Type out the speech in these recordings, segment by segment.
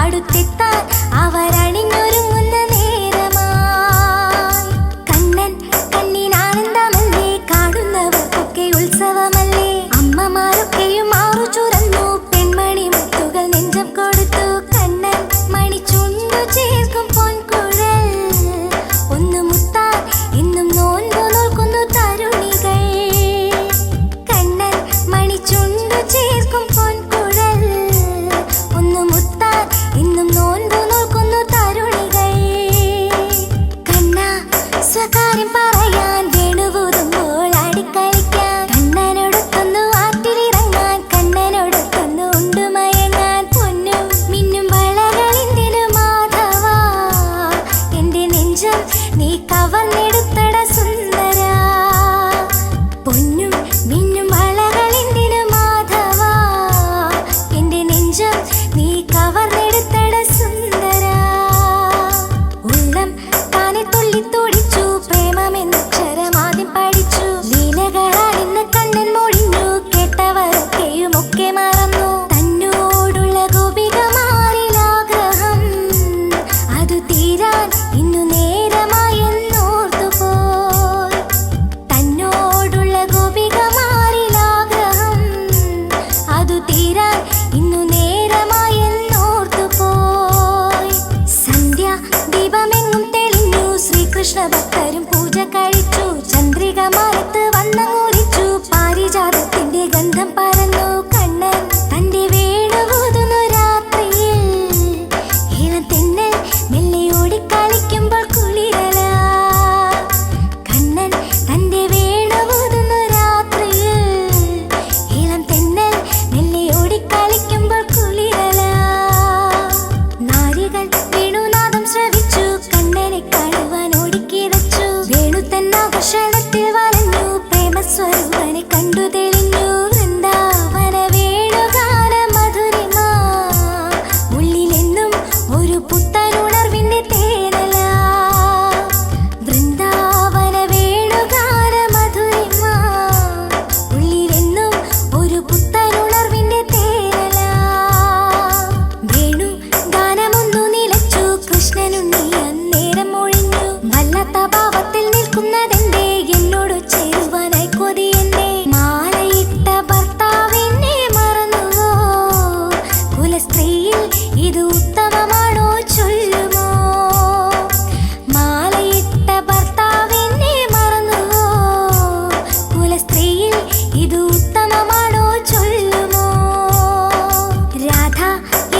അടുത്തെത്താൻ അവരണിഞ്ഞൊരുങ്ങുന്ന നേരമായി. കണ്ണൻ കണ്ണിനാനന്ദമല്ലേ, കാണുന്നവർക്കൊക്കെ ഉത്സവമല്ലേ. അമ്മമാരൊക്കെയും ആറു ചുരന്നു, പെൺമണി മുത്തുകൾ നെഞ്ചം കൊടുത്തു. കണ്ണൻ മണിച്ചുണ്ടു ചേർക്കും പൊൻകുഴൽ ഒന്ന് മുത്താൻ എന്നും നോൻപു നോൽക്കുന്നു തരുണികൾ. കണ്ണൻ മണിച്ചുണ്ടു ചേർക്കും പൊൻകുഴൽ ഒന്ന് മുത്താൻ എന്നും നോൻപു നോൽക്കുന്നു തരുണികൾ. കണ്ണ സ്വകാര്യം പറയാൻ വേണുവൂതുമ്പോൾ ആടിക്കളിക്കാൻ, കണ്ണനോടൊത്തൊന്നു ആറ്റിലിറങ്ങാൻ, കണ്ണനോടൊത്തൊന്നു ഉണ്ടുമയങ്ങാൻ. പൊന്നും മിന്നും വളകളെന്തിനു മാധവ, എന്റെ നെഞ്ചം നീ കവർന്നെടുത്തട സുന്ദര. പൊന്നും മിന്നും വളകളെന്തിനു മാധവ, എന്റെ നെഞ്ചം നീ കവർന്നെടുത്തട സുന്ദര. ഉള്ളം താനെ തുള്ളിത്തുടിച്ചു, പ്രേമമെന്നക്ഷരം ആദ്യം പഠിച്ചു. ലീലകളാണെന്ന് കണ്ണൻ മൊഴിഞ്ഞു, കേട്ടവരൊക്കെയും ഒക്കെ മറന്നു. തന്നോടുള്ള ഗോപികമാരിലാഗ്രഹം അതു തീരാൻ ഇന്നു നേരമായെന്നോർത്തുപോയി. തന്നോടുള്ള ഗോപികമാരിലാഗ്രഹം അതു തീരാൻ ഇന്നു നേരമായെന്നോർത്തുപോയി. സന്ധ്യ ദീപമെങ്ങും തെളിഞ്ഞു, ശ്രീകൃഷ്ണ ഭക്തരും പൂജ കഴിച്ചു. ചന്ദ്രിക മാനത്ത് വന്നങ്ങൂരിച്ചു, പാരിജാതത്തിന്റെ ഗന്ധം പരന്നു. കണ്ണൻ തന്റെ വേണുവൂതുന്നു രാത്രിയിൽ, ഇളം തെന്നൽ മെല്ലെ ഓടിക്കളിക്കുമ്പോൾ കുളിരല. കണ്ണൻ തന്റെ വേണുവൂതുന്നു രാത്രിയിൽ, ഇളം തെന്നൽ മെല്ലെ ഓടിക്കളിക്കുമ്പോൾ കുളിരല. നാരികൾ വേണുനാദം ശ്രവിച്ചു, കണ്ണനെ കാണുവാൻ ഓടിക്കിതച്ചു. വേണു തന്നാകർഷണത്തിൽ വലഞ്ഞു, പ്രേമസ്വരൂപനെ കണ്ടു തെളിഞ്ഞു. വൃന്ദാവന വേണുഗാന മധുരിമ, ഉള്ളിലെന്നും ഒരു പുത്തനുണർവിന്റെ തേനല. വൃന്ദാവന വേണുഗാന മധുരിമ, ഉള്ളിലെന്നും ഒരു പുത്തനുണർവിന്റെ തേനല. വേണു ഗാനമൊന്നു നിലച്ചു, കൃഷ്ണനുണ്ണി അന്നേരം ഒഴിഞ്ഞു. വല്ലാത്ത ഭാവത്തിൽ നിൽക്കുന്നതെന്തേ, എന്നോടു ചേരുവാനായി കൊതിയെന്തേ. മാലയിട്ട ഭർത്താവിനെ മറന്നുവോ, കുലസ്ത്രീയിൽ ഇത് ഉത്തമമാണോ ചൊല്ലുമോ. മാലയിട്ട ഭർത്താവിനെ മറന്നുവോ, കുലസ്ത്രീയിൽ ഇത് ഉത്തമമാണോ ചൊല്ലുമോ. രാധ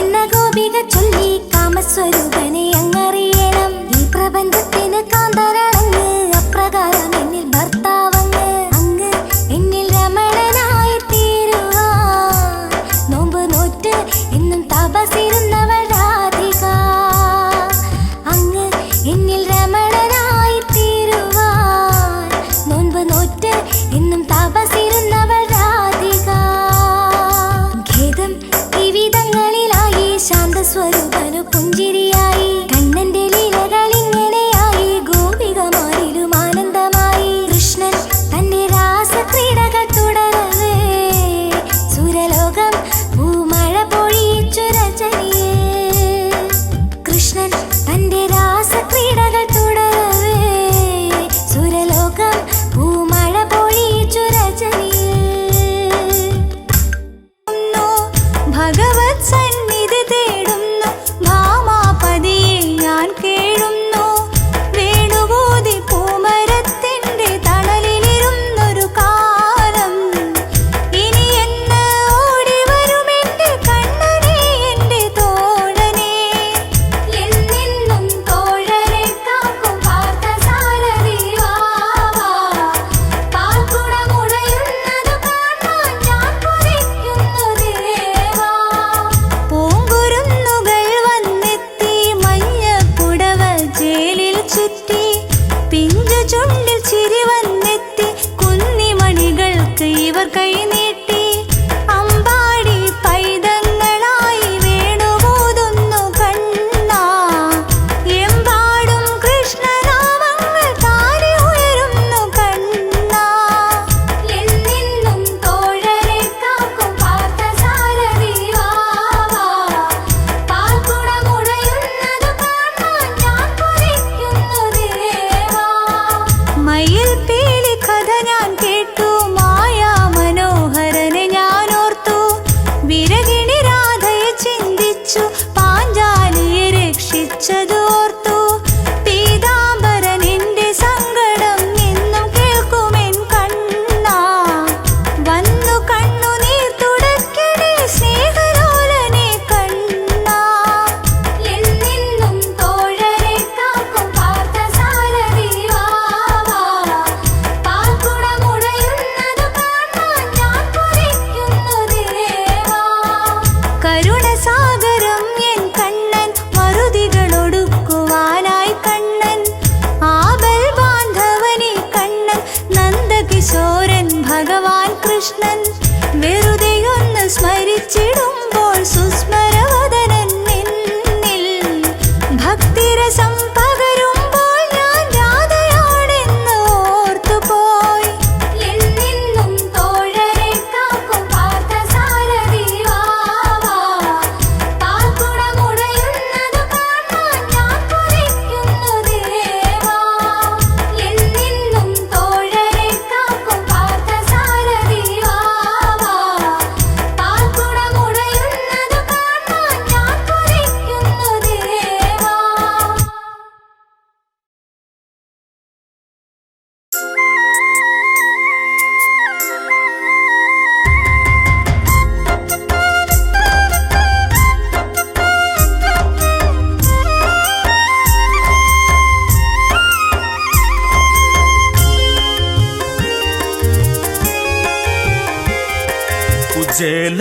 എന്ന ഗോപിക ചൊല്ലി, കാമസ്വരൂപനെ അങ്ങറിയണം. ഈ പ്രപഞ്ചത്തിന് കാന്തരണങ്ങ്, അപ്രകാരം എന്നിൽ ഭർത്താവങ്ങ്. അങ്ങ് എന്നിൽ രമണനായി തീരുവാൻ, നോമ്പ് നോറ്റ് എന്നും തപസിരുന്നവൾ രാധിക. അങ്ങ് എന്നിൽ രമണനായി തീരുവാൻ, നോമ്പ് നോറ്റ് എന്നും തപസിരുന്നവൾ രാധിക. ഖേദം വിവിധങ്ങളിലായി, ശാന്തസ്വരൂപനു പുഞ്ചിരിയായി. കണ്ണന്റെ ലീലകൾ ഇങ്ങനെയായി, ഗോപികമാരിലും ആനന്ദമായി. കൃഷ്ണൻ തന്റെ രാസക്രീഡകൾ തുടരവേ, സുരലോകം പൂമഴ പൊഴിയിച്ചു രജനിയെ. കൃഷ്ണൻ തന്റെ രാസക്രീഡകൾ തുടരവേ, സുരലോകം പൂമഴ പൊഴിയിച്ചു രജനിയെ. ഭഗവത് സന്നിധി തേടുന്നു, ഭാമാപതിയെ ഞാൻ കേഴുന്നു. വേണുവൂതി പൂമരത്തിന്റെ തണലിലിരുന്നൊരു കാലം, ഇനി എന്ന് ഓടി വരും എന്റെ കണ്ണനെ, എന്റെ തോഴനെ. എന്നെന്നും തോഴനെ കാക്കും പാർത്ഥസാരഥി വാവാ. പാൽക്കുടമുടയുന്നത് കാണാൻ ഞാൻ കൊതിക്കുന്നു ദേവാ. പൂങ്കുരുന്നു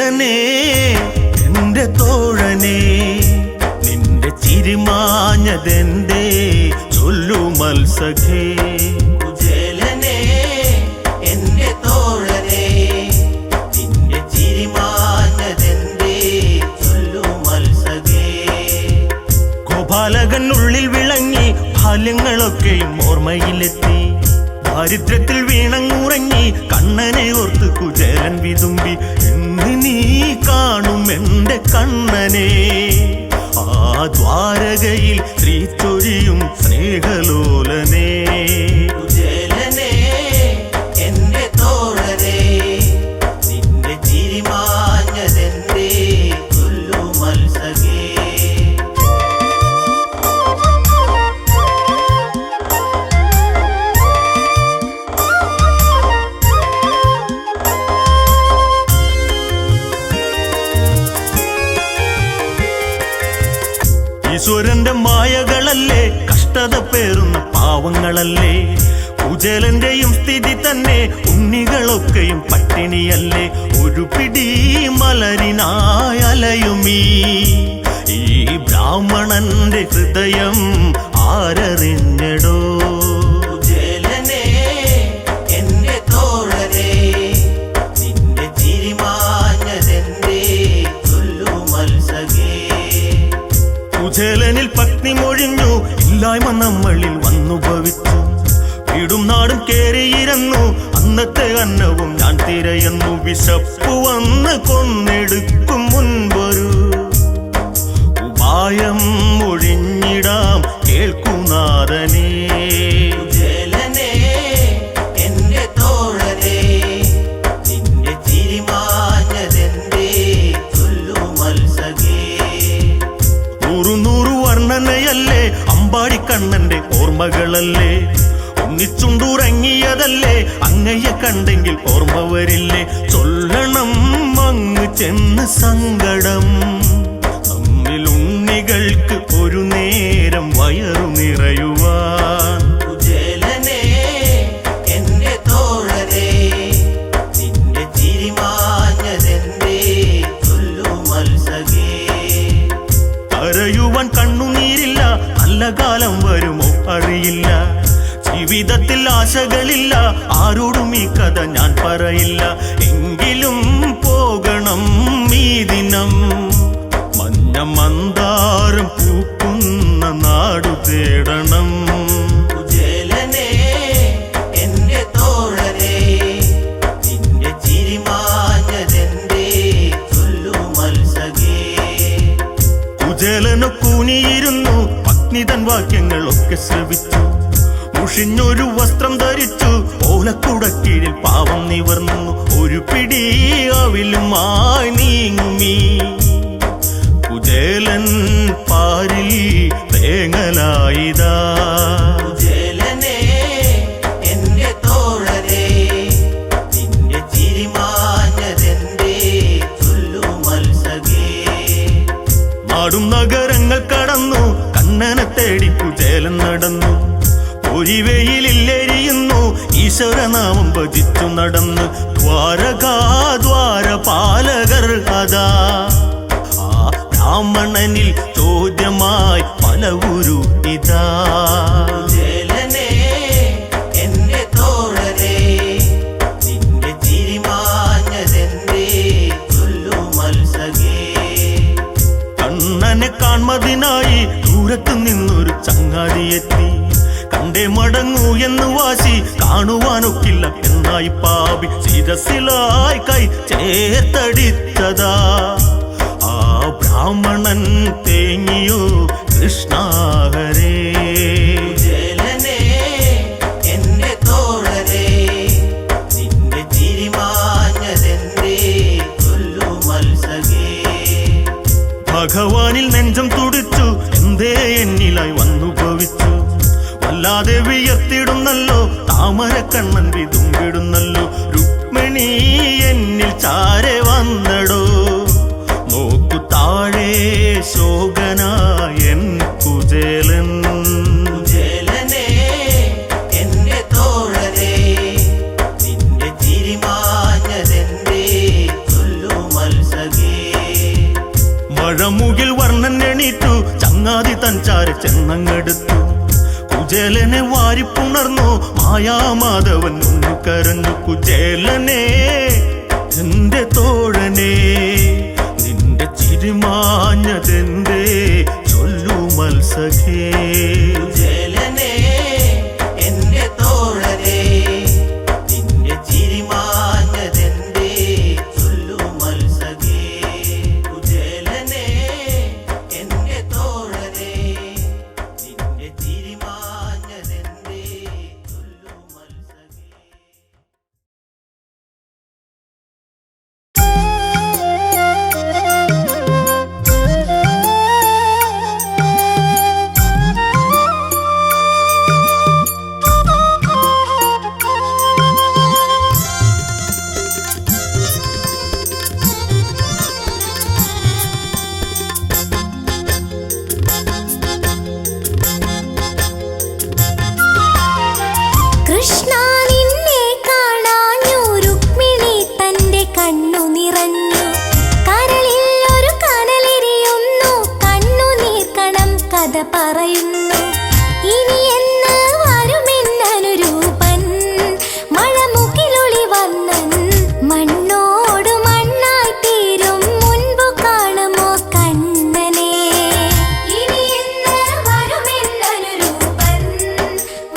കുചേലനേ എന്റെ തോഴനേ നിന്റെ ചിരിമാഞ്ഞതെന്തേ ചൊല്ലു മത്സഖേ. കുചേലനേ എന്റെ തോഴനേ നിന്റെ ചിരിമാഞ്ഞതെന്തേ ചൊല്ലു മത്സഖേ. ഗോപാലകനുള്ളിൽ വിളങ്ങി ബാല്യങ്ങളൊക്കെയും ഓർമ്മയിലെത്തി. ദാരിദ്ര്യത്തിൽ വീണങ്ങുറങ്ങി കണ്ണനെ ഓർത്ത് കുചേലൻ വിതുമ്പി. എന്ന് നീ കാണും എന്റെ കണ്ണനെ ആ ദ്വാരകയിൽ ശ്രീചൊരിയും സ്നേഹലോലനേ. കുചേലനേ എന്റെ തോഴനേ നിന്റെ ചിരിമാഞ്ഞതെന്തേ ചൊല്ലു മത്സഖേ. ഈശ്വരന്റെ മായകളല്ലേ കഷ്ടത പേറുന്ന പാവങ്ങളല്ലേ. കുചേലന്റെയും സ്ഥിതി തന്നെ ഉണ്ണികളൊക്കെയും പട്ടിണിയല്ലേ. ഒരു പിടി മലരിനായലയുമീ ഈ ബ്രാഹ്മണന്റെ ഹൃദയം ആരറിഞ്ഞടോ. കുചേലനേ എന്റെ തോഴനേ നിന്റെ ചിരിമാഞ്ഞതെന്തേ ചൊല്ലു മത്സഖേ. കുചേലനിൽ പത്നി മൊഴിഞ്ഞു ഇല്ലായ്മ നമ്മളിൽ വന്നു ഭവിച്ചു. വീടും നാടും കേറിയിരുന്നു അന്നത്തെ അന്നവും ഞാൻ തിരയുന്നു. വിശപ്പു വന്ന് കൊന്നെടുക്കും മുൻപൊരു ഉപായം ഒഴിഞ്ഞിടാം കേൾക്കുനാഥനേ. കുചേലനേ എന്റെ തോഴനേ നിന്റെ ചിരിമാഞ്ഞതെന്തേ ചൊല്ലു മത്സഖേ. നൂറു വർണ്ണനയല്ലേ അമ്പാടിക്കണ്ണന്റെ ഓർമ്മകളല്ലേ. ഒന്നിച്ചുണ്ടുറങ്ങിയതല്ലേ അങ്ങയെ കണ്ടെങ്കിൽ ഓർമ്മ വരില്ലേ. ചൊല്ലണം അങ്ങ് ചെന്ന് സങ്കടം നമ്മിൽ ഉണ്ണികൾക്ക് ഒരു നേരം വയറു നിറയുവാൻ. കുചേലനേ എന്റെ തോഴനേ നിന്റെ ചിരിമാഞ്ഞതെന്തേ ചൊല്ലു മത്സഖേ. കരയുവാൻ കണ്ണുനീരില്ല നല്ല കാലം വരുമോ അറിയില്ല. ജീവിതത്തിൽ ആശകളില്ല ആരോടും ഈ കഥ ഞാൻ പറയില്ല. എങ്കിലും പോകണം ഈ ദിനം മഞ്ഞ മന്ദാരം പൂക്കുന്ന നാടു തേടണം. കുചേലനേ എന്റെ തോഴനേ നിന്റെ ചിരിമാഞ്ഞതെന്തേ ചൊല്ലു മത്സഖേ. കുചേലനു കൂനിയിരുന്നു പത്നി തൻ വാക്യങ്ങളൊക്കെ ശ്രവിച്ചു. മുഷിഞ്ഞൊരു വസ്ത്രം ധരിച്ചു ഓലക്കുടക്കീഴിൽ പാവം നിവർന്നു. ഒരു പിടി അവിലുമായി നീങ്ങുമീ കുചേലൻ പാരിൽ തേങ്ങലായിതാ. കുചേലനേ എന്റെ തോഴനേ നിന്റെ ചിരിമാഞ്ഞതെന്തേ ചൊല്ലു മത്സഖേ. നാടും നഗരങ്ങൾ കടന്നു കണ്ണനെ തേടി കുചേലൻ നടന്നു. പൊരിവെയിലെരിയുന്നു ഈശ്വരനാമം ഭജിച്ചു നടന്ന്. ദ്വാരപാലകർ അതാ ആ ബ്രാഹ്മണനിൽ ചോദ്യമായി പല ഗുരു ഇതാ. കുചേലനേ എന്റെ തോഴനേ നിന്റെ ചിരിമാഞ്ഞതെന്തേ ചൊല്ലു മത്സഖേ. കണ്ണനെ കാൺമതിനായി ദൂരത്തു നിന്നൊരു ചങ്ങാതിയെത്തി. കണ്ടേ മടങ്ങൂ എന്ന് വാശി കാണുവാനൊക്കില്ല എന്നായി പാപി ശിരസിലായി കൈ ചേർത്തടിച്ചതാ. ആ ബ്രാഹ്മണൻ തേങ്ങിയോ കൃഷ്ണാഹരേ. കുചേലനേ എന്റെ തോഴനേ നിന്റെ ചിരിമാഞ്ഞതെന്തേ ചൊല്ലു മത്സഖേ. ഭഗവാനിൽ നെഞ്ചം തുടിച്ചു എന്തേ എന്നിലായി വന്നു ഭവിച്ചു. വല്ലാതെ വിയർത്തിടുന്നല്ലോ താമരക്കണ്ണൻ വിതുമ്പിടുന്നല്ലോ. രുക്മിണി എന്നിൽ ചാരെ വന്നടോ നോക്കു താഴെ ശോകനായൻ കുചേലൻ. കുചേലനേ എന്റെ തോഴനേ നിന്റെ ചിരിമാഞ്ഞതെന്തേ ചൊല്ലു മത്സഖേ. മഴമുകിൽ വർണ്ണൻ എണീറ്റു ചങ്ങാതി തൻചാര ചെന്നങ്ങെടുത്തു കുചേലനെ വാരിപ്പുണർന്നു മായാമാധവൻ ഒന്നു കരഞ്ഞു കുചേലനെ എന്റെ തോഴനെ നിന്റെ ചിരിമാഞ്ഞതെന്തേ ചൊല്ലു മത്സഖേ കുചേലനെ എന്റെ തോഴനെ നിന്റെ ചിരിമാഞ്ഞതെന്തേ ചൊല്ലു മത്സഖേ കുചേലനെ എന്റെ തോഴനെ നിന്റെ ചിരിമാഞ്ഞതെന്തേ ചൊല്ലു മത്സഖേ. കൃഷ്ണ നിന്നെ കാണാഞ്ഞു രുക്മിണി തന്റെ കണ്ണു നിറഞ്ഞു കരളിൽ ഒരു കനലെരിയുന്നു കണ്ണുനീർക്കണം കഥ പറയുന്നു ഇനി എന്ന് വരുമെന്നനുരൂപൻ മഴമുകിലൊളി വന്നൻ മണ്ണോട് മണ്ണായി തീരും മുൻപു കാണുമോ കണ്ണനെ ഇനി എന്ന് വരുമെന്നനുരൂപൻ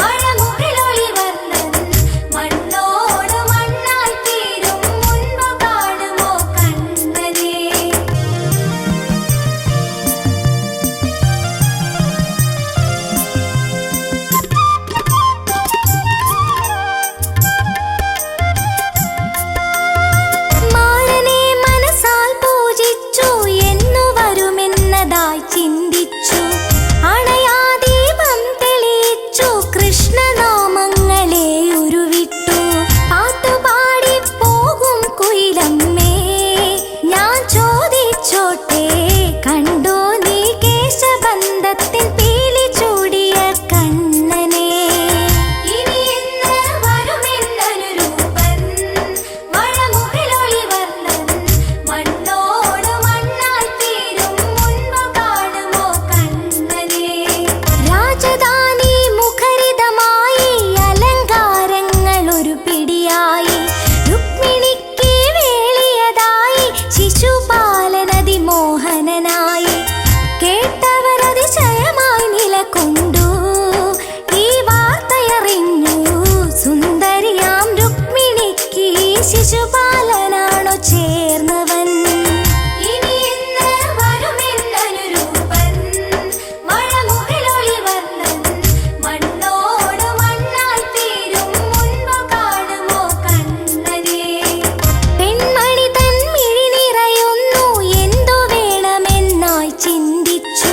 മഴമുകിലൊളി വന്നൻ മണ്ണോട് മണ്ണായി തീരും മുൻപു കാണുമോ കണ്ണനെ. മാരനെ മനസാൽ പൂജിച്ചു എന്നു വരുമെന്നതായി ചിന്തിച്ചു അണയാദീപം തെളിയിച്ചു കൃഷ്ണനാമങ്ങളെ ഉരുവിട്ടു പാട്ടുപാടി പോകും കുയിലമ്മേ ഞാൻ ചോദിച്ചോട്ടെ കണ്ടോ നീ കേശബന്ധത്തിൻ പീലി ചൂടിയ കണ്ണനെ ഇനി എന്ന് വരുമെന്നനുരൂപൻ മഴമുകിലൊളി വന്നൻ മണ്ണോട് മണ്ണായി തീരും മുൻപു കാണുമോ കണ്ണനെ. രാജധാനി മുഖരിതമായി അലങ്കാരങ്ങൾ ഒരു പിടിയായി രുക്മിണിക്ക് വേളിയതായി ശിശുപാലനതി മോഹനനായി കേട്ടവരതിശയമായി നിലകൊണ്ടു ഈ വാർത്തയറിഞ്ഞു സുന്ദരിയാം രുക്മിണിക്ക് ശിശുപാലനാണോ ചേർന്നവൻ ഇനി എന്ന് വരുമെന്നനുരൂപൻ മഴമുകിലൊളി വന്നൻ മണ്ണോട് മണ്ണായി തീരും മുൻപു കാണുമോ കണ്ണനെ. പെൺമണി തൻ മിഴി നിറയുന്നു എന്തു വേണമെന്നായി ചിന്തിച്ചു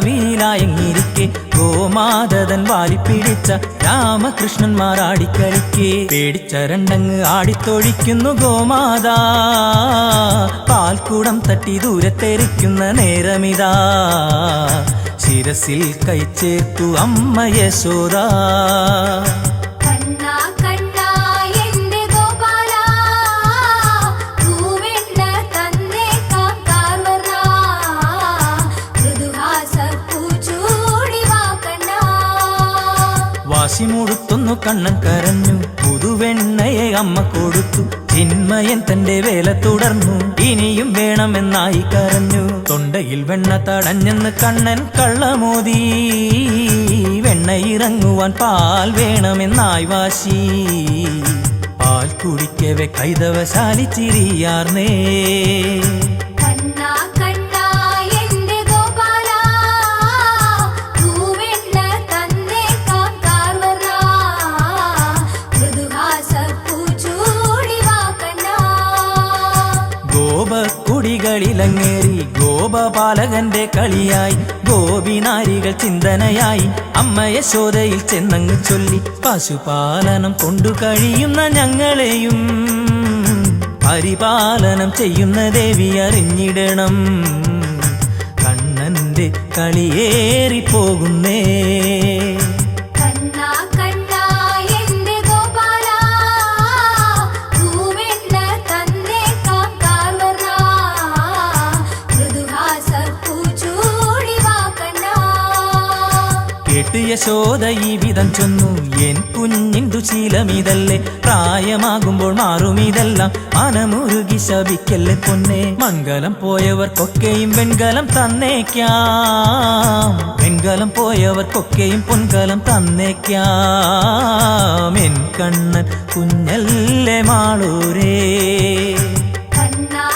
വീലായങ്ങിരിക്കെ ഗോമാതൻ വാലിപ്പിടിച്ച രാമകൃഷ്ണന്മാർ ആടിക്കളിക്കെ പേടിച്ചരണ്ടങ്ങ് ആടിത്തൊഴിക്കുന്നു ഗോമാതാ പാൽക്കൂടം തട്ടി ദൂരത്തെറിക്കുന്ന നേരമിതാ ശിരസിൽ കൈച്ചേർത്തു അമ്മ യശോദ കണ്ണാ കണ്ണാ എന്റെ ഗോപാല പൂവെണ്ണ തന്നേക്കാം കാർവർണ മൃദുഹാസപ്പൂച്ചൂടി വാ കണ്ണാ വാശി മുടുത്തൊന്നു കണ്ണൻ കരഞ്ഞു പുതുവെണ്ണയെ അമ്മ കൊടുത്തു ചിന്മയൻ തന്റെ വേല തുടർന്നു ഇനിയും വേണമെന്നായി കരഞ്ഞു തൊണ്ടയിൽ വെണ്ണ തടഞ്ഞെന്ന് കണ്ണൻ കള്ളമോദി വെണ്ണയിറങ്ങുവാൻ പാൽ വേണമെന്നായി വാശി പാൽ കുടിക്കവെ കൈതവശാലി ചിരിയാർന്നേ കണ്ണാ കണ്ണാ എന്റെ ഗോപാല പൂവെണ്ണ തന്നേക്കാം കാർവർണ മൃദുഹാസപ്പൂച്ചൂടി വാ കണ്ണാ ഗോപക്കുടികളിലങ്ങേറി ഗോപപാലകന്റെ കളിയായി ഗോപിനാരികൾ ചിന്തനയായി അമ്മ യശോദയിൽ ചെന്നങ്ങ് ചൊല്ലി പശുപാലനം കൊണ്ടു കഴിയുന്ന ഞങ്ങളെയും പരിപാലനം ചെയ്യുന്ന ദേവി അറിഞ്ഞിടണം കണ്ണന്റെ കളിയേറിപ്പോകുന്നേ കണ്ണാ കണ്ണാ എന്റെ ഗോപാല പൂവെണ്ണ തന്നേക്കാം കാർവർണ മൃദുഹാസപ്പൂച്ചൂടി വാ കണ്ണാ കേട്ട് യശോദ ഈ വിധം ചൊന്നു എൻ കുഞ്ഞിന്തു ശീലമിതല്ലേ പ്രായമാകുമ്പോൾ മാറുമിതെല്ലാം മനമുരുകി ശപിക്കല്ലേ പൊന്നെ മംഗലം പോയവർക്കൊക്കെയും വെൺകലം തന്നേക്കാം വെൺകലം പോയവർക്കൊക്കെയും പൊൻകലം തന്നേക്കാം എൻ കണ്ണൻ കുഞ്ഞല്ലേ മാളൂരേ കണ്ണാ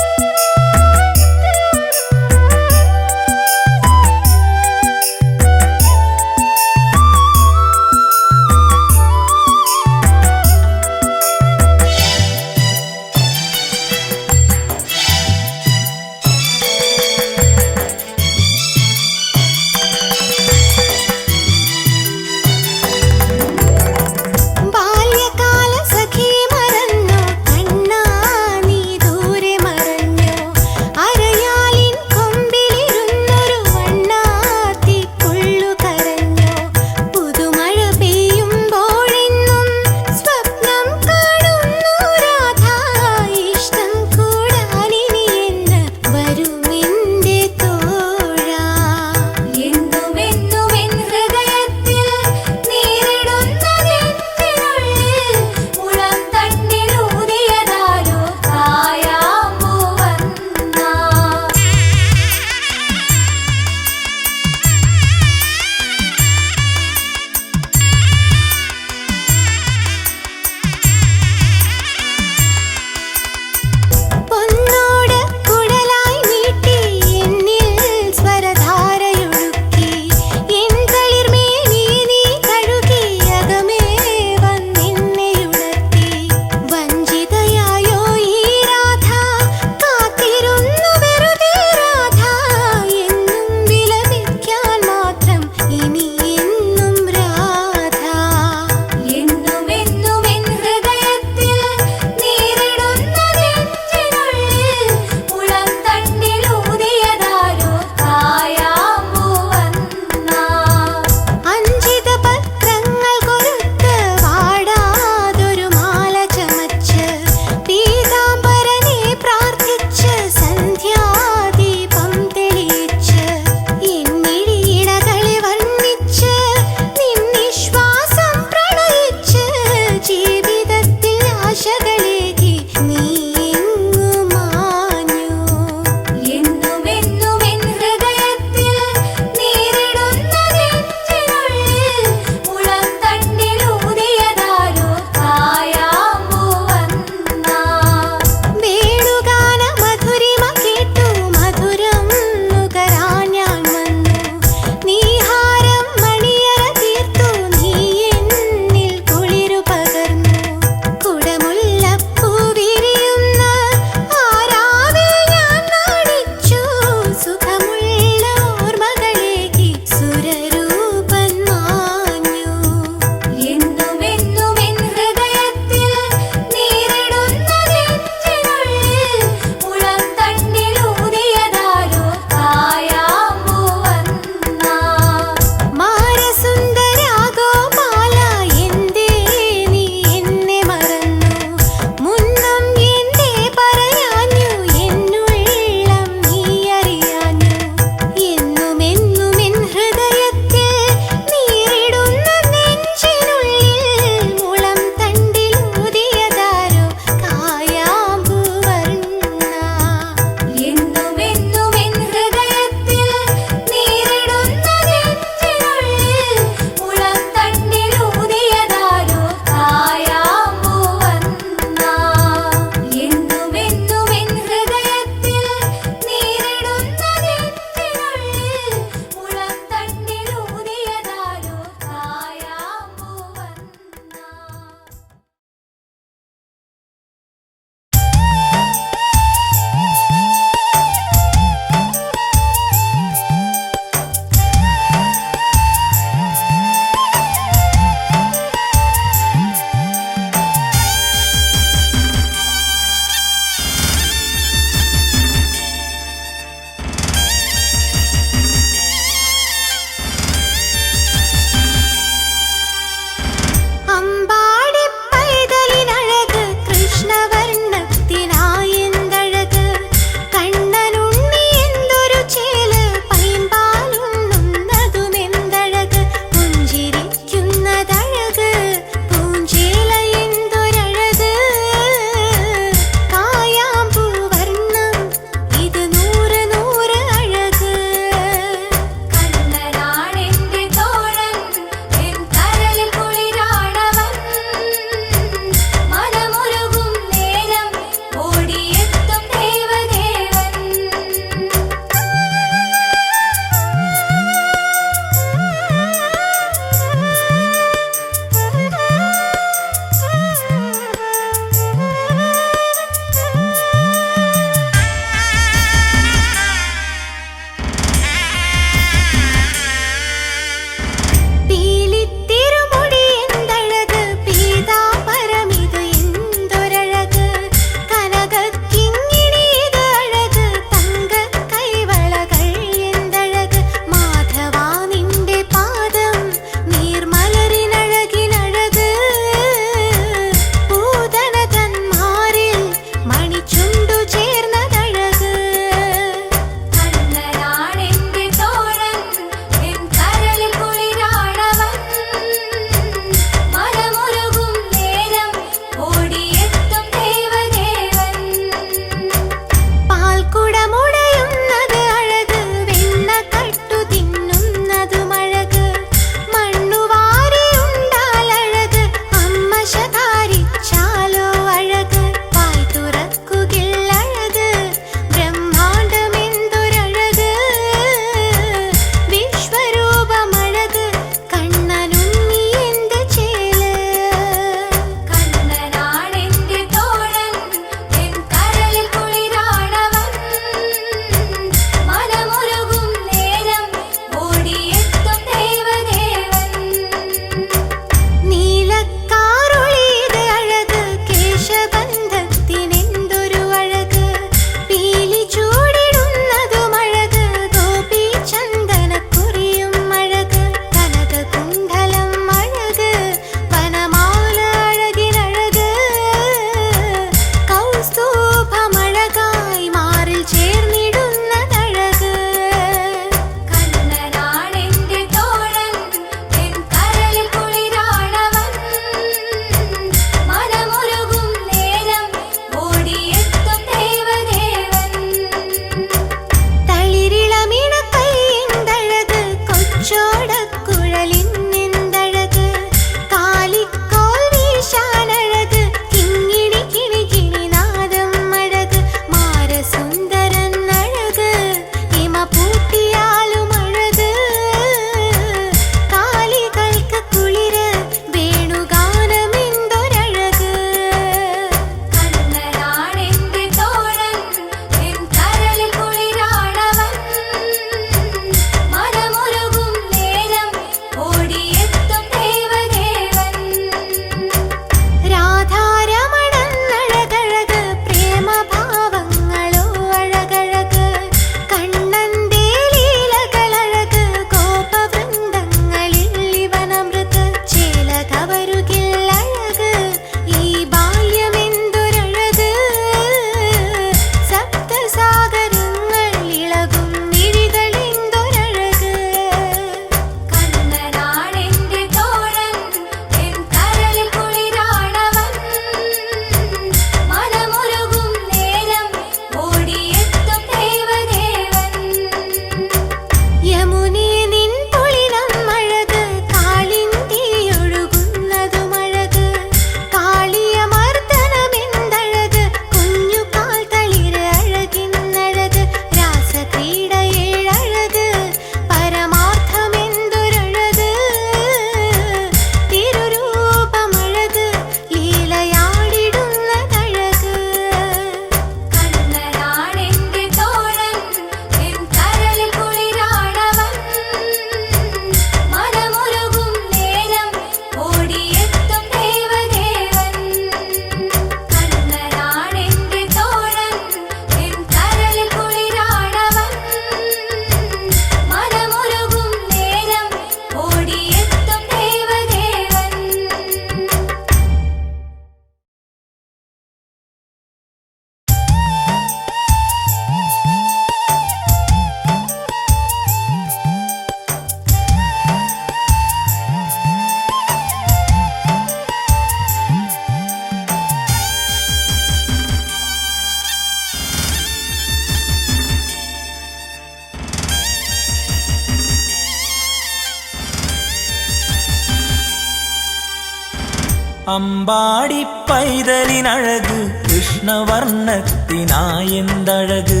അമ്പാടി പൈതലിനഴക് കൃഷ്ണവർണ്ണത്തിനായെന്തഴക്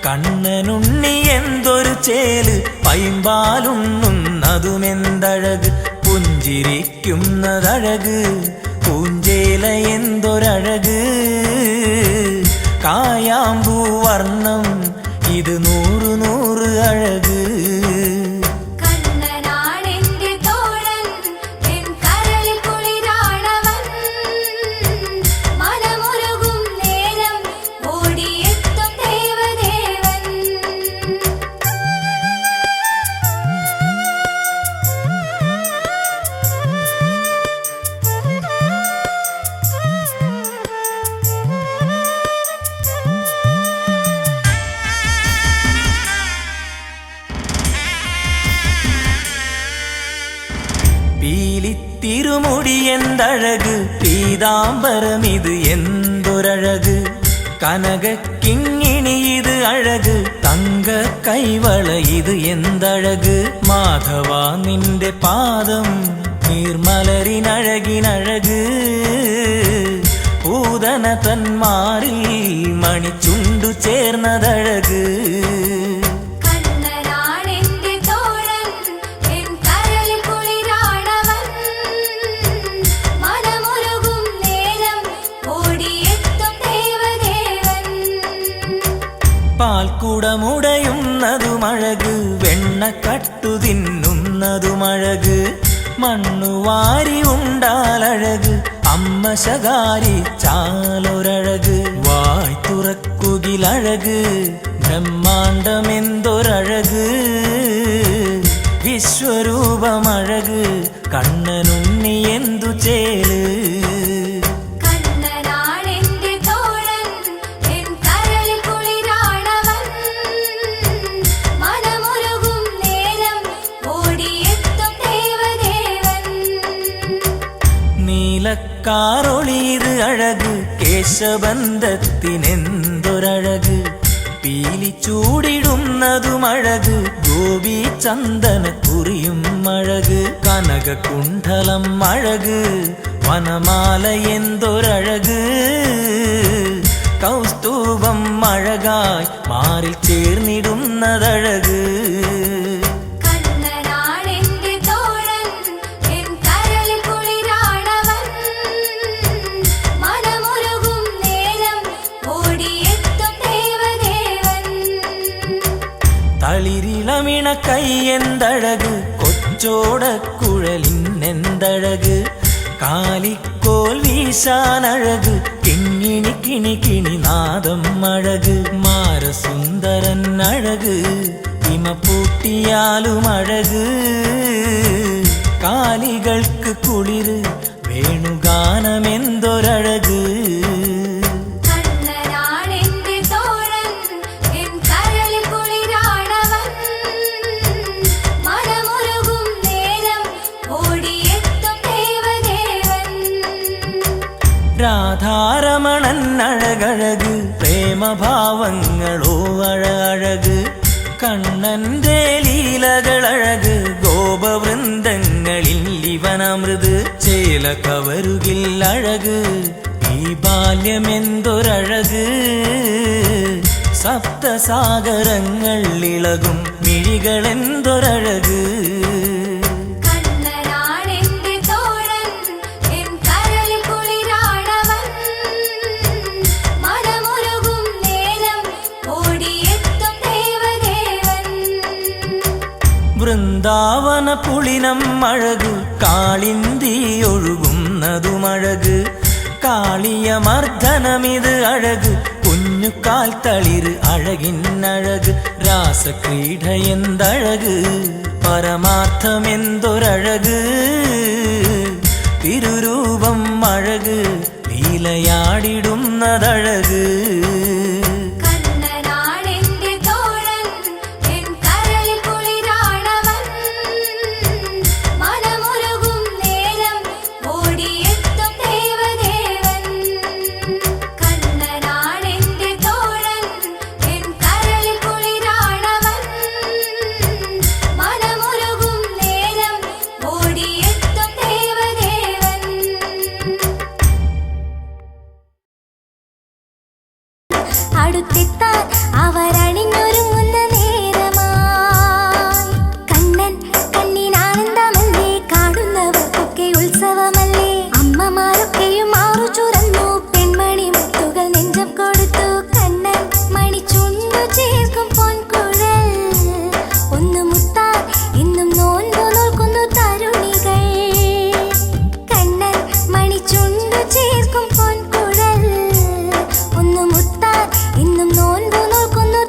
കണ്ണനുണ്ണി എന്തൊരു ചേല് പൈമ്പാലുണ്ണുന്നതുമെന്തഴക് പുഞ്ചിരിക്കുന്നതഴക് പൂഞ്ചേല എന്തൊരഴക് കായാമ്പൂ വർണ്ണം ഇത് 100 അഴക് കണ്ണനാണെന്റെ തോഴൻ എൻ കരളിൽ കുളിരാണവൻ മനമുരുകും നേരം ഓടിയെത്തും ദേവദേവൻ പീലിത്തിരുമുടി എന്തഴക് പീതാംബരമിത് എന്തൊരഴക് കനകക്കിങ്ങിണി ഇത് അഴക് തങ്ക കൈവള ഇത് എന്തഴക് മാധവ നിന്റെ പാദം നീർമലരിനഴകിനഴക് പൂതന തന്മാറിൽ മണിച്ചുണ്ടു ചേർന്നതഴക് കണ്ണനാണെന്റെ തോഴൻ എൻ കരളിൽ കുളിരാണവൻ മനമുരുകും നേരം ഓടിയെത്തും ദേവദേവൻ പാൽക്കുടമുടയുന്നതുമഴക് വെണ്ണക്കട്ടു തിന്നുന്നതുമഴക് മണ്ണുവാരി ഉണ്ടാലഴക് അമ്മ ശകാരി ചാലൊരഴക് വായ് തുറക്കുകിലഴക് ബ്രഹ്മാണ്ടമെന്തൊരഴക് വിശ്വരൂപമഴക് കണ്ണനുണ്ണി എന്തു ചേല് കണ്ണനാണെന്റെ തോഴൻ എൻ കരളിൽ കുളിരാണവൻ മനമുരുകും നേരം ഓടിയെത്തും ദേവദേവൻ നീലക്കാറൊളിയത് അഴക് കേശബന്ധത്തിനെന്തൊരഴക് പീലി ചൂടിടുന്നതുമഴക് ഗോപി ചന്ദന കുറിയും അഴക് കനകകുണ്ഠലം അഴക് വനമാല എന്തൊരഴക് കൗസ്തുഭം അഴകായി മാറിൽ ചേർന്നിടുന്നതഴക് കണ്ണനാണെന്റെ തോഴൻ എൻ കരളിൽ കുളിരാണവൻ മനമുരുകും നേരം ഓടിയെത്തും ദേവദേവൻ തളിരിളമിണ കൈയെന്തഴക് കൊച്ചോടക്കുഴലിന്നെന്തഴക് കാലിക്കോൽ വീശാനഴക് കിങ്ങിണി കിണി കിണി നാദം അഴക് മാരസുന്ദരൻ അഴക് ഹിമപ്പൂട്ടിയാലും അഴക് കാലികൾക്ക് കുളിര് വേണുഗാനമെന്തൊരഴക് കണ്ണനാണെന്റെ തോഴൻ എൻ കരളിൽ കുളിരാണവൻ മനമുരുകും നേരം ഓടിയെത്തും ദേവദേവൻ രാധാരമണൻ അഴകഴക് പ്രേമഭാവങ്ങളോ അഴക് കണ്ണന്റെ ലീലകളഴക് ഗോപവൃന്ദങ്ങളിൽ ഇവനമൃത് ചേല കവരുകിൽ അഴക് ഈ ബാല്യമെന്തൊരഴക് സപ്തസാഗരങ്ങൾ ഇളകും മിഴികളെന്തൊരഴക് കണ്ണനാണെന്റെ തോഴൻ എൻ കരളിൽ കുളിരാണവൻ മനമുരുകും നേരം ഓടിയെത്തും ദേവദേവൻ വൃന്ദാവന പുളിനം അഴക് കാളിന്തി ഒഴുകുന്നതുമഴക് കാളിയമർദ്ദനമിത് അഴക് കുഞ്ഞുകാൽ തളിര് അഴകിന്നഴക് രാസക്രീഡ എന്തഴക് പരമാർത്ഥമെന്തൊരഴക് തിരുരൂപം അഴക് ലീലയാടിടുന്നതഴക് കണ്ണനാണെന്റെ തോഴൻ എൻ കരളിൽ കുളിരാണവൻ മനമുരുകും നേരം ഓടിയെത്തും ദേവദേവൻ കണ്ണനാണെന്റെ തോഴൻ എൻ കരളിൽ കുളിരാണവൻ മനമുരുകും നേരം ഓടിയെത്തും ദേവദേവൻ അടുത്തെത്താൻ അവരണിഞ്ഞൊരുങ്ങുന്ന നേരമായി. കണ്ണൻ കണ്ണിനാനന്ദമല്ലേ, കാണുന്നവർക്കൊക്കെ ഉത്സവമല്ലേ. അമ്മമാരൊക്കെയും മാറു ചുരന്നു, പെൺമണി മുത്തുകൾ നെഞ്ചം കൊടുത്തു. കണ്ണൻ മണിച്ചുണ്ടു ചേർക്കും പൊൻകുഴൽ ഒന്ന് മുത്താൻ എന്നും നോൻപു നോക്കുന്നു തരുണികൾ. കണ്ണൻ മണിച്ചുണ്ടു ചേർക്കും പൊൻകുഴൽ ഒന്ന് മുത്താൻ എന്നും നോൻപു നോക്കുന്നു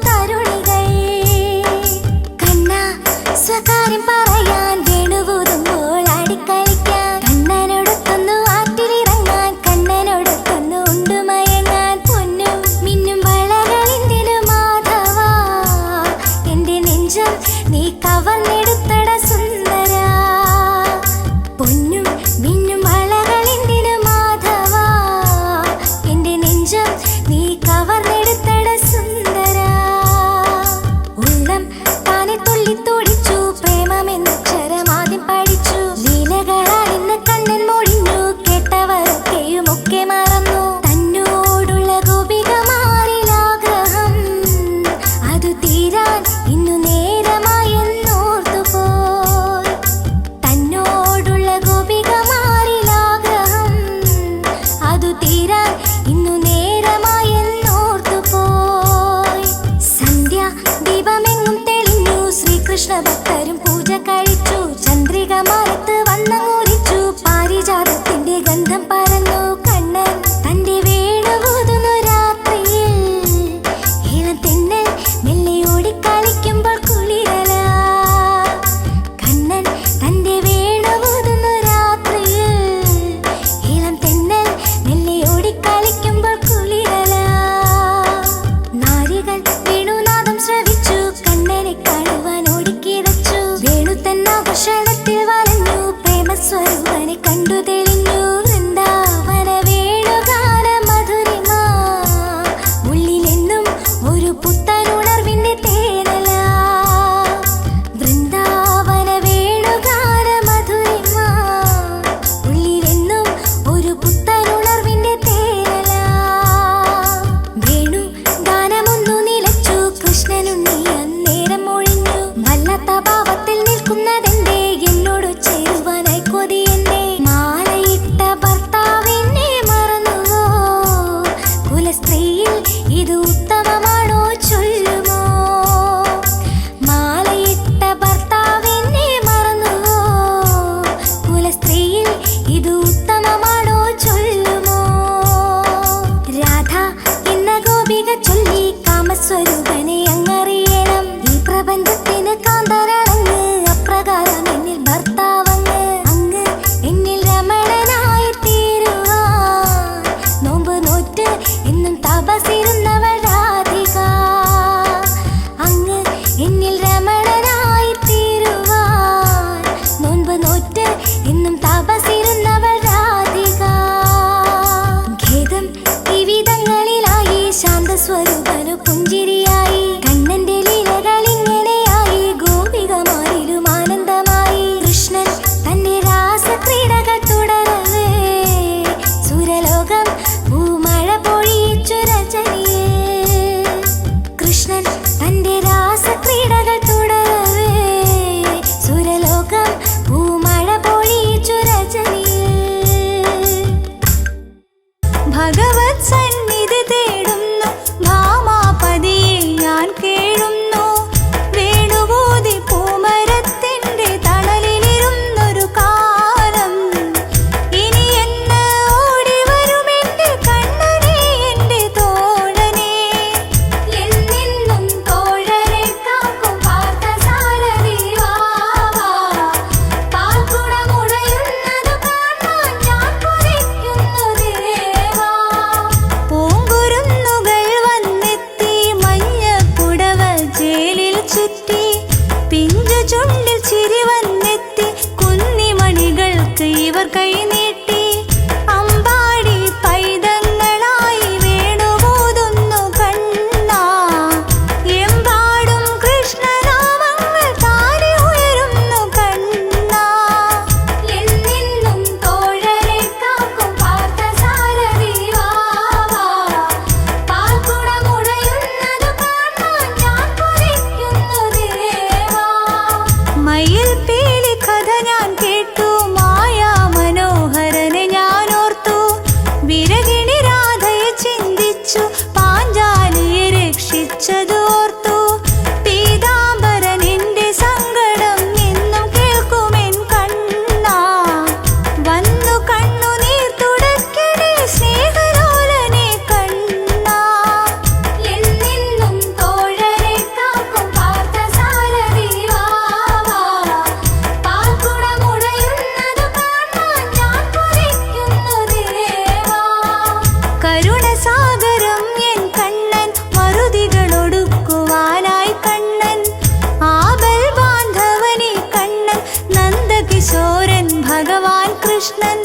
കൃഷ്ണൻ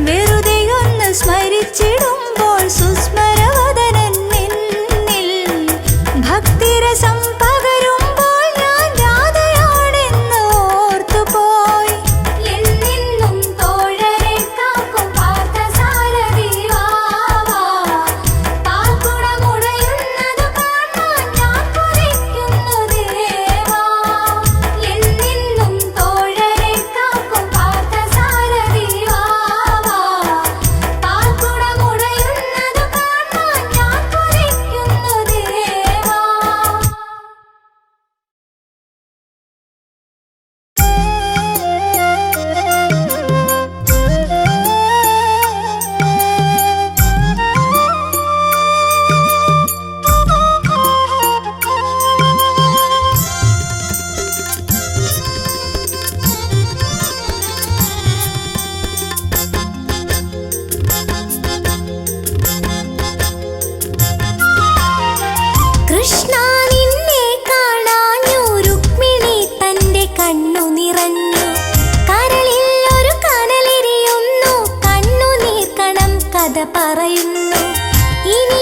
വെറുതെയൊന്ന് സ്മരിച്ചിടുമ്പോൾ സുസ്മരവദനൻ നിന്നിൽ ഭക്തിരസം പകരുമ്പോൾ ഞാൻ രാധയാണെന്ന് ഓർത്തുപോയി. എന്നെന്നും തോഴരെ കാക്കും പാർത്ഥസാരഥി വാവാ. പാൽക്കുടമുടയുന്നത് കാണാൻ ഞാൻ കൊതിക്കുന്നു ദേവാ. എന്നെന്നും തോഴരെ കാക്കും പാർത്ഥസാരഥി വാവാ. പാൽക്കുടമുടയുന്നത് കാണാൻ ഞാൻ കൊതിക്കുന്നു ദേവാ. കൃഷ്ണ നിന്നെ കാണാഞ്ഞു രുക്മിണി തന്റെ കണ്ണു നിറഞ്ഞു. കരളിൽ ഒരു കനലെരിയുന്നു, കണ്ണുനീർ കണം കഥ പറയുന്നു. ഇനി